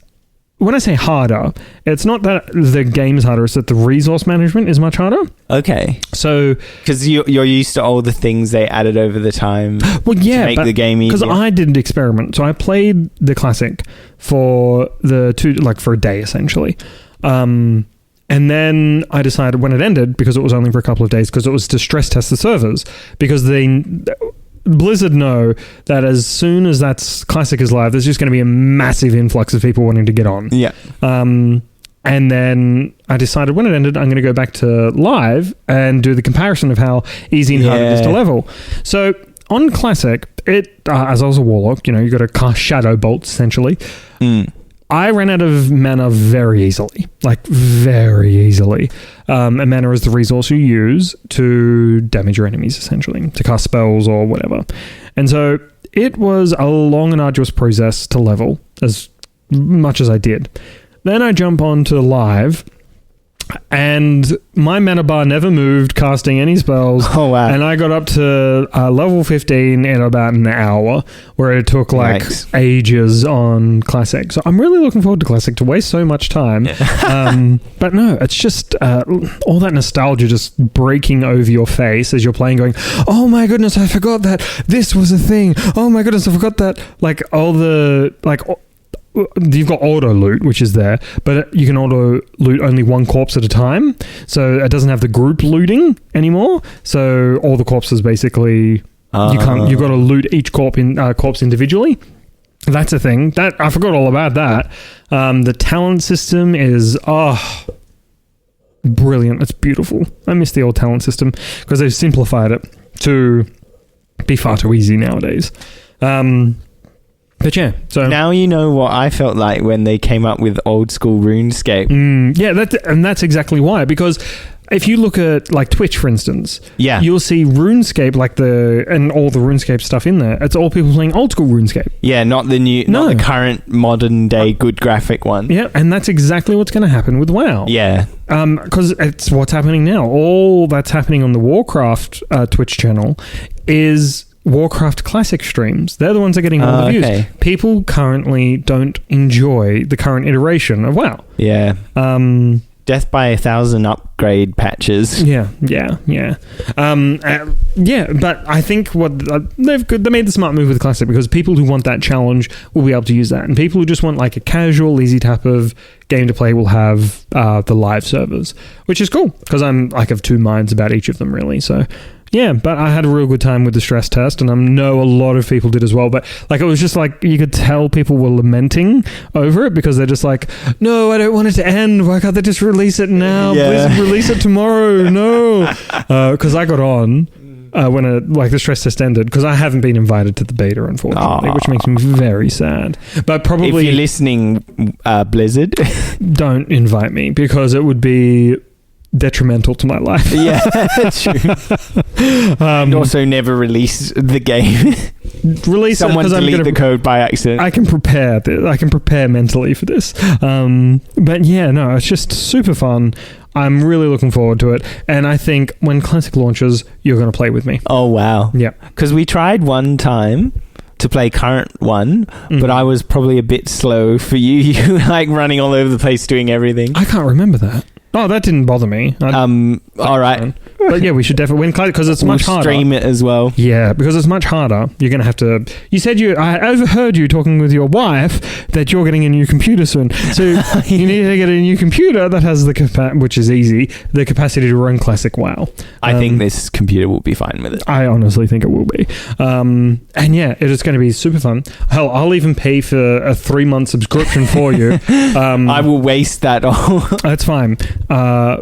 When I say harder, it's not that the game is harder, it's that the resource management is much harder. Okay. So... Because you're used to all the things they added over the time to make the game easier. Because I did an experiment. So I played the Classic for for a day, essentially. And then I decided when it ended, because it was only for a couple of days, because it was to stress test the servers, because Blizzard know that as soon as that Classic is live, there's just going to be a massive influx of people wanting to get on. Yeah. And then I decided when it ended, I'm going to go back to live and do the comparison of how easy and hard it is to level. So on Classic, as I was a warlock, you got to cast shadow bolts essentially. I ran out of mana very easily, like very easily. And mana is the resource you use to damage your enemies, essentially, to cast spells or whatever. And so it was a long and arduous process to level, as much as I did. Then I jump on to live, and my mana bar never moved casting any spells. Oh, wow. And I got up to level 15 in about an hour, where it took ages on Classic. So I'm really looking forward to Classic, to waste so much time. But no, it's just all that nostalgia just breaking over your face as you're playing, going, oh my goodness, I forgot that this was a thing. Oh my goodness, I forgot that. You've got auto loot, which is there, but you can auto loot only one corpse at a time, so it doesn't have the group looting anymore. So all the corpses basically you've got to loot each corpse individually. That's a thing that I forgot all about. That the talent system is brilliant. It's beautiful. I miss the old talent system because they've simplified it to be far too easy nowadays. But yeah, so now you know what I felt like when they came up with old school RuneScape. That's exactly why. Because if you look at like Twitch, for instance, you'll see RuneScape and all the RuneScape stuff in there. It's all people playing old school RuneScape. Yeah, not the current modern day good graphic one. Yeah, and that's exactly what's going to happen with WoW. Yeah, because it's what's happening now. All that's happening on the Warcraft Twitch channel is Warcraft Classic streams. They're the ones that are getting all the views. Okay. People currently don't enjoy the current iteration of WoW. Yeah. Death by 1,000 upgrade patches. Yeah. But I think they made the smart move with Classic, because people who want that challenge will be able to use that, and people who just want like a casual, easy type of game to play will have the live servers, which is cool because I'm like of two minds about each of them, really. So. Yeah, but I had a real good time with the stress test, and I know a lot of people did as well. But like, it was just like you could tell people were lamenting over it, because they're just like, "No, I don't want it to end. Why can't they just release it now? Please release it tomorrow." No, because I got on when the stress test ended, because I haven't been invited to the beta, unfortunately, which makes me very sad. But probably if you're listening, Blizzard, don't invite me, because it would be detrimental to my life. Yeah, true. And also never release the game. Release someone delete the code by accident. I can prepare mentally for this. But yeah, no, it's just super fun. I'm really looking forward to it, and I think when Classic launches, you're going to play with me. Oh wow. Yeah, because we tried one time to play current one, but I was probably a bit slow for you. You like running all over the place doing everything. I can't remember that. Oh, that didn't bother me. All right. But yeah, we should definitely win because it's much harder. Stream it as well. Yeah, because it's much harder. You're going to have to... You said I overheard you talking with your wife that you're getting a new computer soon. So you need to get a new computer that has which is easy, the capacity to run classic WoW. I think this computer will be fine with it. I honestly think it will be. And yeah, it is going to be super fun. Hell, I'll even pay for a 3-month subscription for you. I will waste that all. That's fine.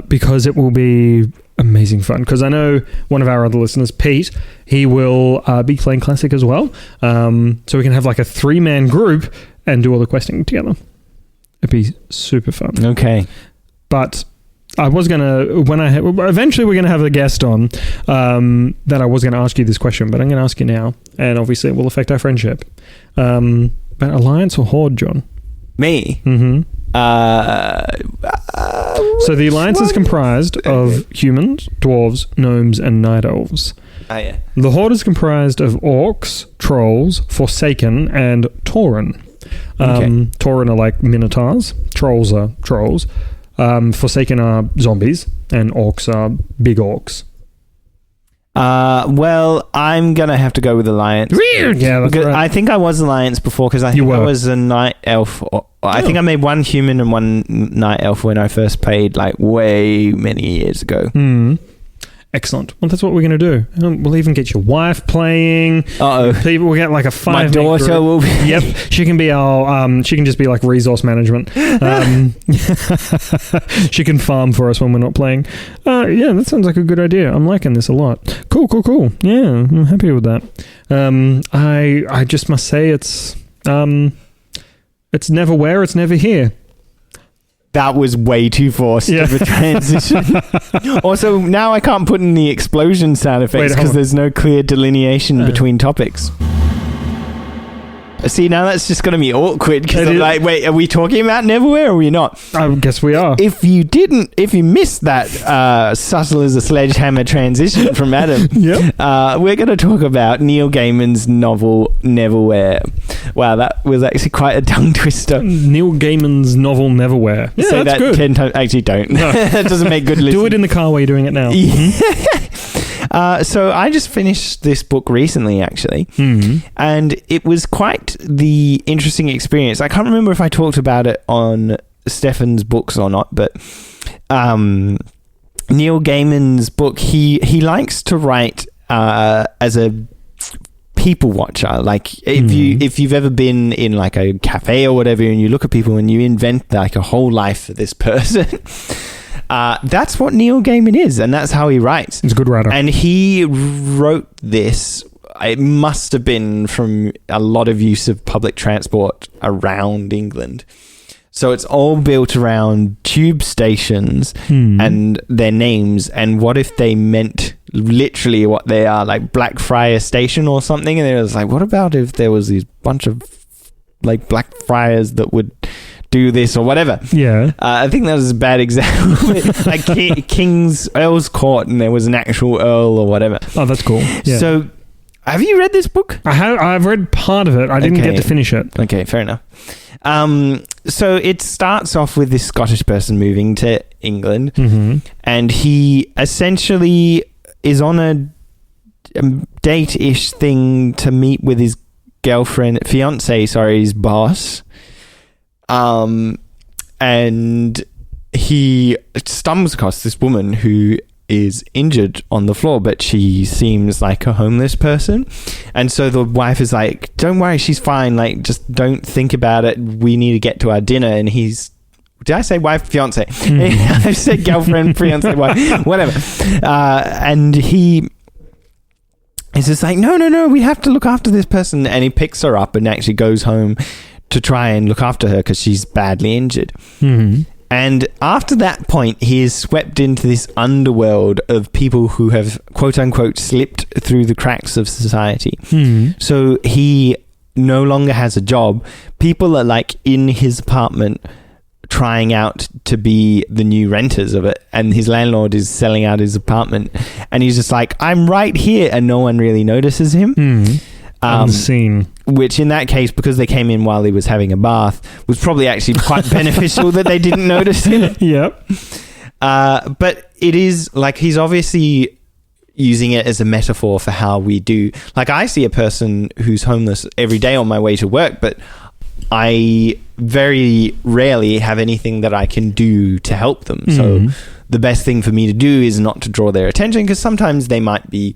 Because it will be amazing fun. Because I know one of our other listeners, Pete, he will be playing Classic as well. So we can have like a 3-man group and do all the questing together. It'd be super fun. Okay. But I was going to, eventually we're going to have a guest on that I was going to ask you this question, but I'm going to ask you now. And obviously it will affect our friendship. But Alliance or Horde, John? Me? Mm-hmm. So the Alliance is comprised of humans, dwarves, gnomes, and night elves. Yeah. The Horde is comprised of orcs, trolls, Forsaken, and Tauren. Tauren are like minotaurs. Trolls are trolls. Forsaken are zombies, and orcs are big orcs. Well, I'm gonna have to go with Alliance. Yeah, that's right. I think I was Alliance before because I think I was a night elf. I think I made one human and one night elf when I first played, like way many years ago. Excellent. Well, that's what we're going to do. We'll even get your wife playing. People will get like a 5-man My daughter group. will be. Yep. She can be our, she can just be like resource management. She can farm for us when we're not playing. Yeah, that sounds like a good idea. I'm liking this a lot. Cool. Yeah, I'm happy with that. I just must say it's Neverwhere, it's never here. That was way too forced of a transition. Also, now I can't put in the explosion sound effects because there's no clear delineation between topics. See, now that's just going to be awkward because I'm like, wait, are we talking about Neverwhere or are we not? I guess we are. If you missed that subtle as a sledgehammer transition from Adam, we're going to talk about Neil Gaiman's novel Neverwhere. Wow, that was actually quite a tongue twister. Neil Gaiman's novel Neverwhere. Yeah, say that's that good. 10 times. Actually, don't. No. That doesn't make good listening. Do it in the car while you're doing it now. So I just finished this book recently, actually, and it was quite the interesting experience. I can't remember if I talked about it on Stefan's books or not, but Neil Gaiman's book, he likes to write as a people watcher. Like if you've ever been in like a cafe or whatever, and you look at people and you invent like a whole life for this person. That's what Neil Gaiman is, and that's how he writes. He's a good writer. And he wrote this, it must have been from a lot of use of public transport around England. So it's all built around tube stations and their names, and what if they meant literally what they are, like Blackfriars Station or something, and it was like, what about if there was these bunch of like Blackfriars that would do this or whatever. Yeah. I think that was a bad example. Like Earl's Court, and there was an actual Earl or whatever. Oh, that's cool. Yeah. So, have you read this book? I've read part of it. I didn't get to finish it. Okay, fair enough. So it starts off with this Scottish person moving to England, and he essentially is on a date-ish thing to meet with his his boss. And he stumbles across this woman who is injured on the floor, but she seems like a homeless person. And so the wife is like, don't worry, she's fine. Like, just don't think about it. We need to get to our dinner. And did I say wife, fiance? I said girlfriend, fiance, wife, whatever. And he's just like, no, we have to look after this person. And he picks her up and actually goes home to try and look after her because she's badly injured. And after that point, he is swept into this underworld of people who have, quote unquote, slipped through the cracks of society. So he no longer has a job. People are like in his apartment trying out to be the new renters of it, and his landlord is selling out his apartment, and he's just like, I'm right here, and no one really notices him. Unseen. Which in that case, because they came in while he was having a bath, was probably actually quite beneficial that they didn't notice him. Yep. But it is like he's obviously using it as a metaphor for how we do. Like, I see a person who's homeless every day on my way to work, but I very rarely have anything that I can do to help them. So the best thing for me to do is not to draw their attention, because sometimes they might be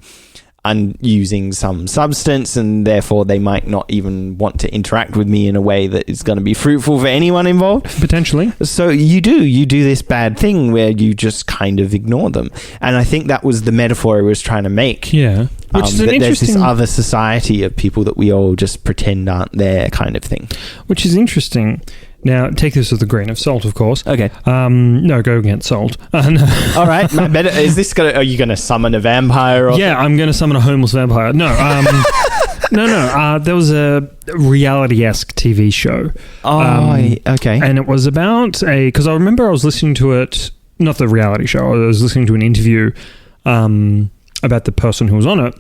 using some substance, and therefore they might not even want to interact with me in a way that is going to be fruitful for anyone involved. Potentially. So you do this bad thing where you just kind of ignore them. And I think that was the metaphor I was trying to make. Yeah. Which is an interesting... There's this other society of people that we all just pretend aren't there, kind of thing. Which is interesting. Now, take this with a grain of salt, of course. Okay. No, go against salt. No. All right. Is this are you going to summon a vampire? Or yeah, I'm going to summon a homeless vampire. No. No. There was a reality-esque TV show. Okay. And it was about because I remember I was listening to it, not the reality show, I was listening to an interview about the person who was on it.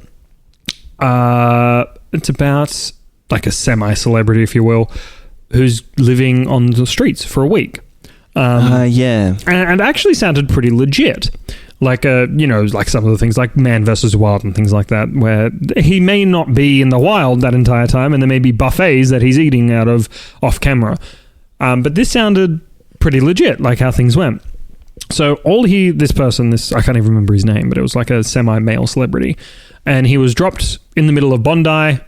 It's about like a semi-celebrity, if you will, who's living on the streets for a week. Yeah. And actually sounded pretty legit. Like, like some of the things like Man vs. Wild and things like that, where he may not be in the wild that entire time, and there may be buffets that he's eating out of off camera. But this sounded pretty legit, like how things went. So this person, I can't even remember his name, but it was like a semi-male celebrity. And he was dropped in the middle of Bondi,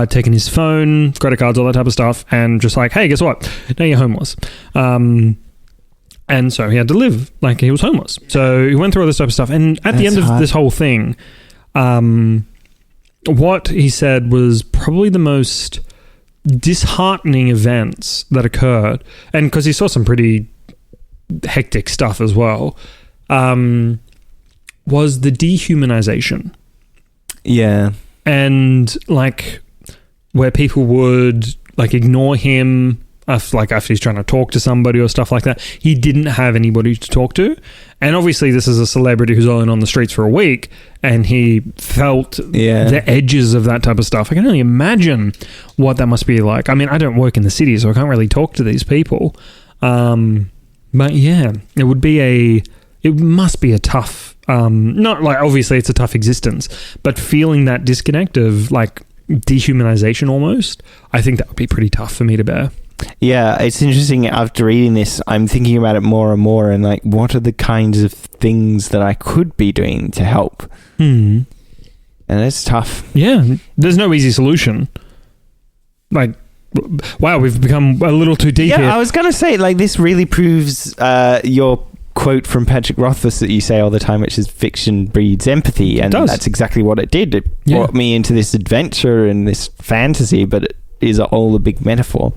taking his phone, credit cards, all that type of stuff, and just like, hey, guess what? Now you're homeless. And so he had to live like he was homeless. So he went through all this type of stuff. And at the end of this whole thing, what he said was probably the most disheartening events that occurred. And because he saw some pretty hectic stuff as well, was the dehumanization. Yeah. And like where people would like ignore him, like after he's trying to talk to somebody or stuff like that. He didn't have anybody to talk to. And obviously this is a celebrity who's only on the streets for a week, and he felt the edges of that type of stuff. I can only imagine what that must be like. I mean, I don't work in the city, so I can't really talk to these people. But yeah, it must be a tough, not like obviously it's a tough existence, but feeling that disconnect of like dehumanization almost, I think that would be pretty tough for me to bear. Yeah, it's interesting. After reading this, I'm thinking about it more and more, and like, what are the kinds of things that I could be doing to help? And it's tough. Yeah, there's no easy solution. Like, wow, we've become a little too deep here. I was going to say, like, this really proves your quote from Patrick Rothfuss that you say all the time, which is fiction breeds empathy, and that's exactly what it did. It brought me into this adventure and this fantasy, but it is all a big metaphor.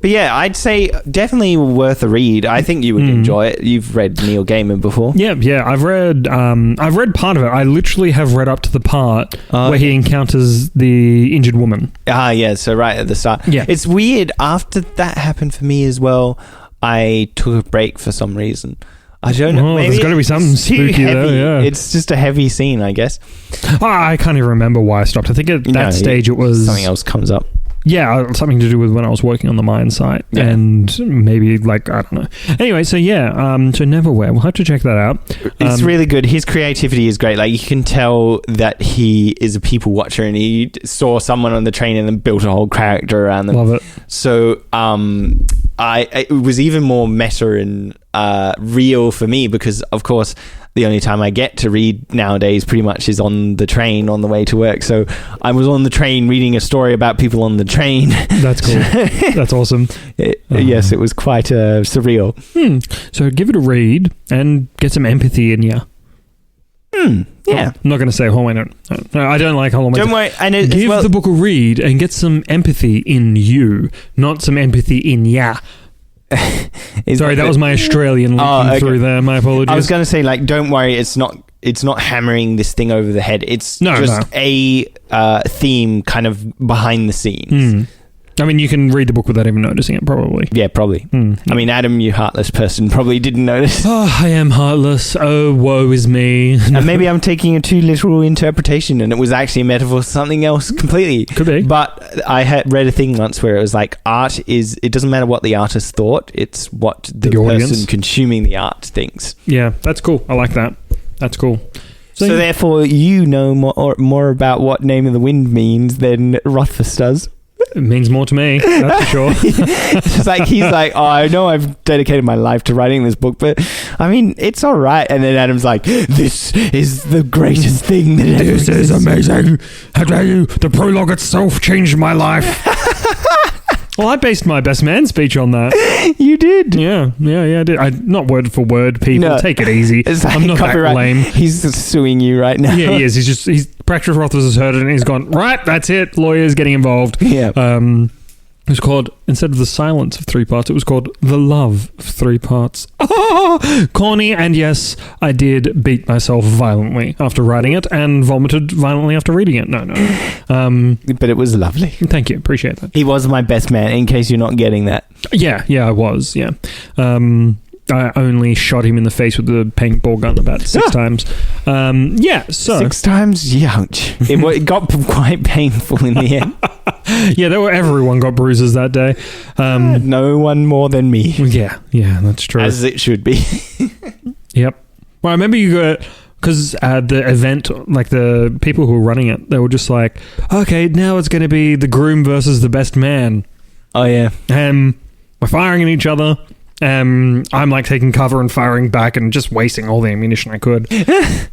But yeah, I'd say definitely worth a read. I think you would enjoy it. You've read Neil Gaiman before. Yeah. I've read part of it. I literally have read up to the part where he encounters the injured woman. Yeah. So right at the start. Yeah. It's weird. After that happened for me as well, I took a break for some reason. I don't know. Maybe there's got to be something spooky there. Yeah. It's just a heavy scene, I guess. I can't even remember why I stopped. I think at that stage it was... Something else comes up. Yeah, something to do with when I was working on the mine site. Yeah. And maybe, like, I don't know. Anyway, so yeah, so Neverwhere. We'll have to check that out. It's really good. His creativity is great. Like, you can tell that he is a people watcher, and he saw someone on the train and then built a whole character around them. Love it. So, it was even more meta and real for me, because, of course, the only time I get to read nowadays pretty much is on the train on the way to work. So I was on the train reading a story about people on the train. That's cool. That's awesome. Yes, it was quite surreal. So give it a read and get some empathy in you. Yeah. I'm not going to say Hollow Knight. No, I don't like Hollow Knight. Don't worry. And give the book a read and get some empathy in you, not some empathy in ya. Sorry, that was my Australian looking through there. My apologies. I was going to say, like, don't worry. It's not hammering this thing over the head. It's a theme kind of behind the scenes. I mean, you can read the book without even noticing it, probably. Yeah, probably. I mean, Adam, you heartless person, probably didn't notice. Oh, I am heartless. Oh, woe is me. And maybe I'm taking a too literal interpretation and it was actually a metaphor for something else completely. Could be. But I had read a thing once where it was like, it doesn't matter what the artist thought, it's what the person consuming the art thinks. Yeah, that's cool. I like that. That's cool. So therefore, you know more about what Name of the Wind means than Rothfuss does. It means more to me, that's for sure. It's like he's like, oh, I know I've dedicated my life to writing this book, but I mean, it's all right. And then Adam's like, this is the greatest thing that ever exists. This is amazing. How dare you? The prologue itself changed my life. Well, I based my best man speech on that. You did? Yeah, I did. Not word for word, people. No. Take it easy. Like I'm not copyright. That lame. He's suing you right now. Yeah, he is. He's Practice Rothfuss has heard it and he's gone, right, that's it. Lawyers getting involved. Yeah. It was called, instead of The Silence of 3 parts, it was called The Love of 3 parts. Oh, corny, and yes, I did beat myself violently after writing it and vomited violently after reading it. No. But it was lovely. Thank you, appreciate that. He was my best man, in case you're not getting that. Yeah, I was, yeah. I only shot him in the face with the paintball gun about 6 times. So 6 times? Ouch. It got quite painful in the end. Yeah, everyone got bruises that day. No one more than me. Yeah, that's true. As it should be. Yep. Well, I remember you got... Because the event, like the people who were running it, they were just like, okay, now it's going to be the groom versus the best man. Oh, yeah. We're firing at each other. I'm like taking cover and firing back and just wasting all the ammunition I could. And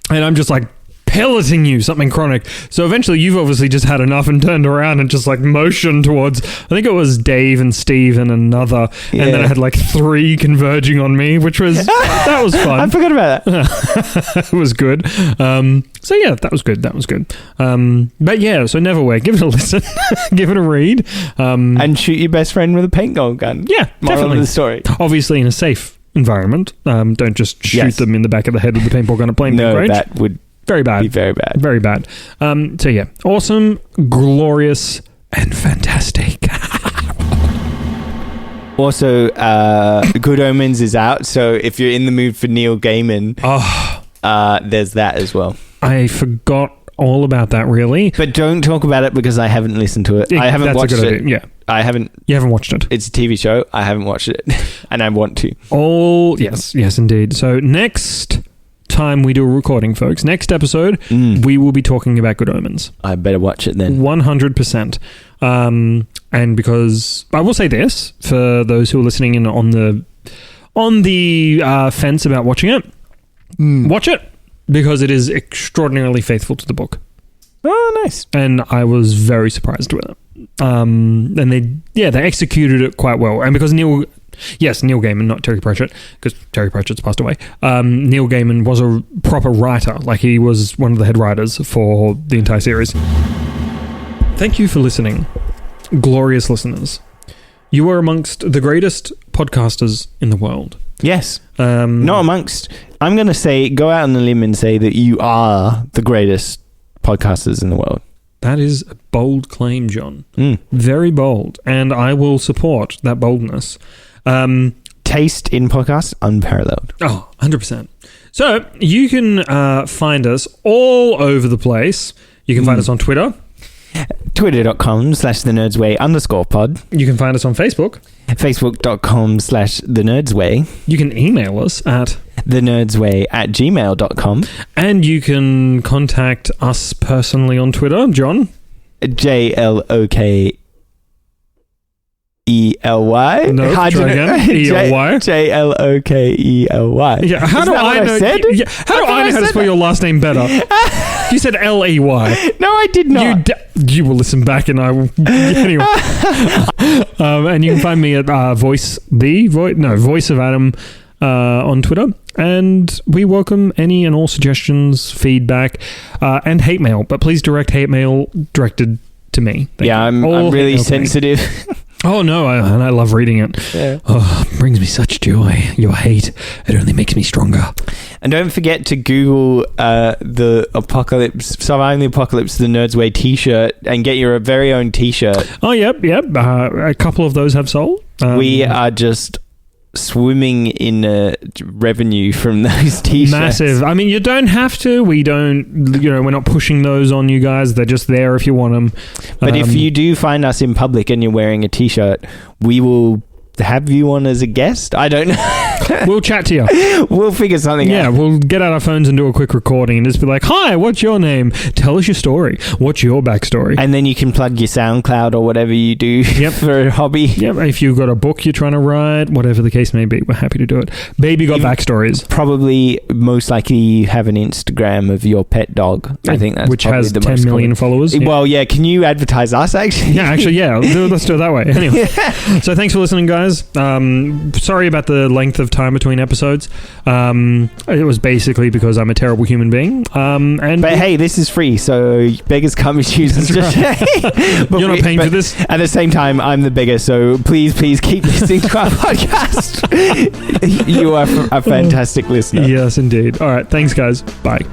I'm just like pelleting you something chronic. So eventually you've obviously just had enough and turned around and just like motioned towards, I think it was Dave and Steve and another. Yeah. And then I had like 3 converging on me, which was, that was fun. I forgot about that. It was good. So yeah, that was good. But yeah, so Neverwhere, give it a listen, give it a read. And shoot your best friend with a paintball gun. Yeah, Moral definitely. of the story. Obviously in a safe environment. Don't just shoot them in the back of the head with the paintball gun at plain range. No, that would very bad. Be very bad. Very bad. So yeah, awesome, glorious, and fantastic. Also, Good Omens is out, so if you're in the mood for Neil Gaiman, there's that as well. I forgot all about that, really. But don't talk about it because I haven't listened to it. I haven't watched it. Yeah. I haven't. You haven't watched it. It's a TV show. I haven't watched it, and I want to. Yes, indeed. So next time we do a recording, folks, next episode, we will be talking about Good Omens. I better watch it then. 100%. And because I will say this for those who are listening in on the fence about watching it, watch it because it is extraordinarily faithful to the book. Oh, nice. And I was very surprised with it. And they executed it quite well. And because Neil Gaiman, not Terry Pratchett, because Terry Pratchett's passed away. Neil Gaiman was a proper writer. Like, he was one of the head writers for the entire series. Thank you for listening, glorious listeners. You are amongst the greatest podcasters in the world. Yes. Not amongst. I'm going to say, go out on the limb and say that you are the greatest podcasters in the world. That is a bold claim, John. Very bold. And I will support that boldness. Taste in podcasts, unparalleled. Oh, 100%. So you can find us all over the place. You can find us on Twitter. Twitter.com/thenerdsway_pod. You can find us on Facebook. Facebook.com/thenerdsway. You can email us at thenerdsway@gmail.com. And you can contact us personally on Twitter, John. JLOKELY. No, try again. ELY. JLOKELY. Yeah, how do I know? How do I know how to spell your last name better? You said LEY. No, I did not. You will listen back, and I will. Anyway. And you can find me at Voice of Adam on Twitter. And we welcome any and all suggestions, feedback, and hate mail. But please direct hate mail directed to me. I'm really sensitive. Oh, no, and I love reading it. Yeah. Oh, it brings me such joy. Your hate, it only makes me stronger. And don't forget to Google Surviving the Apocalypse, the Nerds Way t-shirt, and get your very own t-shirt. Oh, yep. A couple of those have sold. We are just swimming in revenue from those t-shirts. Massive. I mean, you don't have to. We don't, we're not pushing those on you guys. They're just there if you want them. But if you do find us in public and you're wearing a t-shirt, we will have you on as a guest. I don't know. We'll chat to you. We'll figure something out. Yeah, we'll get out our phones and do a quick recording and just be like, hi, what's your name? Tell us your story. What's your backstory? And then you can plug your SoundCloud or whatever you do for a hobby. Yep, if you've got a book you're trying to write, whatever the case may be, we're happy to do it. Baby got backstories. Probably, most likely, you have an Instagram of your pet dog. I think that's which has the 10 million followers. Yeah. Well, yeah, can you advertise us, actually? Yeah, actually, let's do it that way. Anyway, so thanks for listening, guys. Sorry about the length of time between episodes. It was basically because I'm a terrible human being. But hey, this is free, so beggars can't be choosers. Right. You're not paying for this. At the same time, I'm the beggar, so please keep listening to our podcast. You are a fantastic listener. Yes, indeed. All right, thanks, guys. Bye.